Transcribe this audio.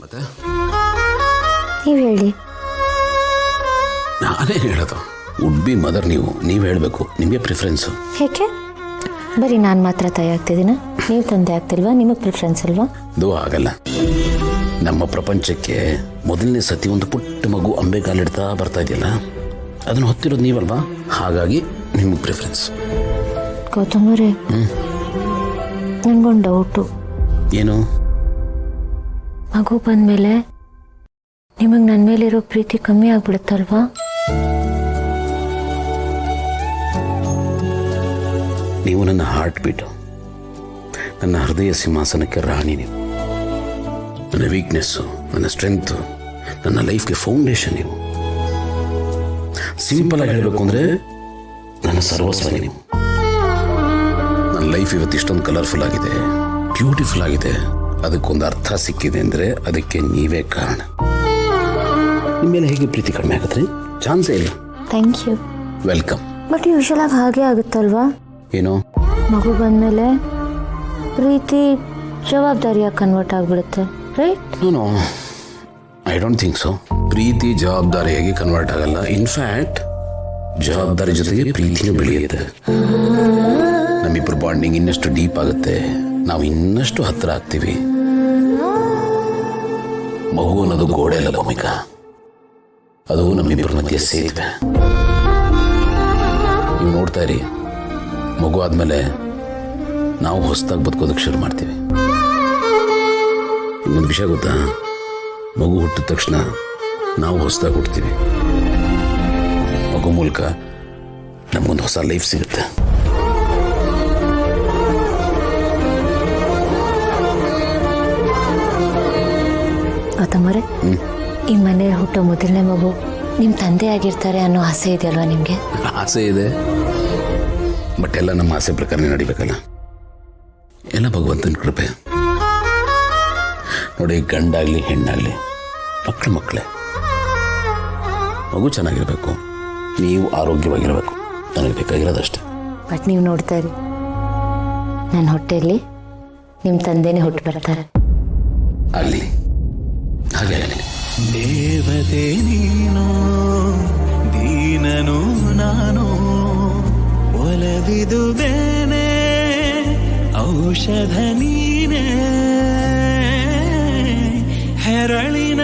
ಮತ್ತೆ ನೀವು ಹೇಳಿ. ನಾನೇ ಹೇಳೋದು, ವುಡ್ ಬಿ ಮದರ್ ನೀವು ಹೇಳಬೇಕು, ನಿಮಗೆ ಪ್ರಿಫರೆನ್ಸು. ಯಾಕೆ ಬರೀ ನಾನು ಮಾತ್ರ ತಾಯಿ ಆಗ್ತಿದ್ದೀನ, ನೀವು ತಂದೆ ಆಗ್ತಿಲ್ವಾ? ನಿಮಗೆ ಪ್ರಿಫರೆನ್ಸ್ ಅಲ್ವಾ? ಅದು ಆಗಲ್ಲ. ನಮ್ಮ ಪ್ರಪಂಚಕ್ಕೆ ಮೊದಲನೇ ಸತಿ ಒಂದು ಪುಟ್ಟ ಮಗು ಅಂಬೆಗಾಲಿಡ್ತಾ ಬರ್ತಾ ಇದೆಯಲ್ಲ, ಅದನ್ನು ಹೊತ್ತಿರೋದು ನೀವಲ್ವಾ, ಹಾಗಾಗಿ ನಿಮಗೆ ಪ್ರಿಫರೆನ್ಸ್. ಗೌತಮರೇ, ನನಗೊಂದು ಡೌಟು. ಏನು? ಮಗು ಬಂದಮೇಲೆ ನಿಮಗೆ ನನ್ನ ಮೇಲಿರೋ ಪ್ರೀತಿ ಕಮ್ಮಿ ಆಗ್ಬಿಡುತ್ತಲ್ವಾ? ನೀವು ನನ್ನ ಹಾರ್ಟ್ ಬೀಟು, ನನ್ನ ಹೃದಯ ಸಿಂಹಾಸನಕ್ಕೆ ರಾಣಿ. ನೀವು ನನ್ನ ವೀಕ್ನೆಸ್ಸು, ನನ್ನ ಸ್ಟ್ರೆಂತು, ನನ್ನ ಲೈಫ್ಗೆ ಫೌಂಡೇಶನ್. ನೀವು ಸಿಂಪಲ್ ಆಗಿ ಹೇಳಬೇಕು ಅಂದರೆ ನನ್ನ ಸರ್ವಸ್ವ ನೀವು. ನನ್ನ ಲೈಫ್ ಇವತ್ತು ಇಷ್ಟೊಂದು ಕಲರ್ಫುಲ್ ಆಗಿದೆ, ಬ್ಯೂಟಿಫುಲ್ ಆಗಿದೆ, ಅದಕ್ಕೊಂದು ಅರ್ಥ ಸಿಕ್ಕಿದೆ ಅಂದರೆ ಅದಕ್ಕೆ ನೀವೇ ಕಾರಣ. ನಿಮ್ಮ ಮೇಲೆ ಹೇಗೆ ಪ್ರೀತಿ ಕಡಿಮೆ ಆಗುತ್ತೆ? ಚಾನ್ಸೇ ಇಲ್ಲ. Thank you. Welcome. But usual ಆಗಿ ಹಾಗೆ ಆಗುತ್ತಲ್ವಾ? ಏನು? ಮಗು ಬಂದಮೇಲೆ ಪ್ರೀತಿ ಜವಾಬ್ದಾರಿಯಾಗಿ ಕನ್ವರ್ಟ್ ಆಗಿಬಿಡುತ್ತೆ, right? No, I don't think so. ಪ್ರೀತಿ ಜವಾಬ್ದಾರಿಯಾಗಿ ಕನ್ವರ್ಟ್ ಆಗಲ್ಲ. ಇನ್ಫ್ಯಾಕ್ಟ್ ಜವಾಬ್ದಾರಿ ಜೊತೆಗೆ ಪ್ರೀತಿನೂ ಬೆಳೆಯುತ್ತೆ. ನಮ್ಮಿಬ್ಬರು ಬಾಂಡಿಂಗ್ ಇನ್ನಷ್ಟು ಡೀಪ್ ಆಗುತ್ತೆ, ನಾವು ಇನ್ನಷ್ಟು ಹತ್ತಿರ ಆಗ್ತೀವಿ. ಮಗು ಅನ್ನೋದು ಗೋಡೆ ಅಲ್ಲ ಭೂಮಿಕಾ, ಅದು ನಮ್ಮಿಬ್ಬರ ಮಧ್ಯೆ ಸೇತುವೆ. ನೀವು ನೋಡ್ತಾ ಇರಿ, ಮಗು ಆದಮೇಲೆ ನಾವು ಹೊಸದಾಗಿ ಬದುಕೋದಕ್ಕೆ ಶುರು ಮಾಡ್ತೀವಿ. ಇನ್ನೊಂದು ವಿಷಯ ಗೊತ್ತಾ? ಮಗು ಹುಟ್ಟಿದ ತಕ್ಷಣ ನಾವು ಹೊಸದಾಗಿ ಹುಡ್ತೀವಿ. ಮಗು ಮೂಲಕ ನಮಗೊಂದು ಹೊಸ ಲೈಫ್ ಸಿಗುತ್ತೆ. ಗೌತಮರೇ, ಈ ಮನೆ ಹುಟ್ಟೋ ಮೊದಲನೇ ಮಗು ನಿಮ್ಮ ತಂದೆ ಆಗಿರ್ತಾರೆ ಅನ್ನೋ ಆಸೆ ಇದೆಯಲ್ವಾ ನಿಮಗೆ? ಆಸೆ ಇದೆ, ಬಟ್ ಎಲ್ಲ ನಮ್ಮ ಆಸೆ ಪ್ರಕಾರನೇ ನಡಿಬೇಕಲ್ಲ. ಎಲ್ಲ ಭಗವಂತನ ಕೃಪೆ. ನೋಡಿ, ಗಂಡಾಗ್ಲಿ ಹೆಣ್ಣಾಗ್ಲಿ ಮಕ್ಕಳೇ. ಮಗು ಚೆನ್ನಾಗಿರ್ಬೇಕು, ನೀವು ಆರೋಗ್ಯವಾಗಿರಬೇಕು, ನನಗೆ ಬೇಕಾಗಿರೋದಷ್ಟೇ. ಬಟ್ ನೀವು ನೋಡ್ತಾ ಇರಿ, ನನ್ನ ಹೊಟ್ಟೆಯಲ್ಲಿ ನಿಮ್ಮ ತಂದೆನೇ ಹುಟ್ಟು ಬರ್ತಾರೆ. ಆಗಲಿ, ಹಾಗೆ ಆಗಲಿ. ದೇವತೆ ನೀನು, ದೀನನು ನಾನು, ಒಲವಿದು ಬೇನೆ ಔಷಧ ನೀನೇ, ಹೆರಳಿನ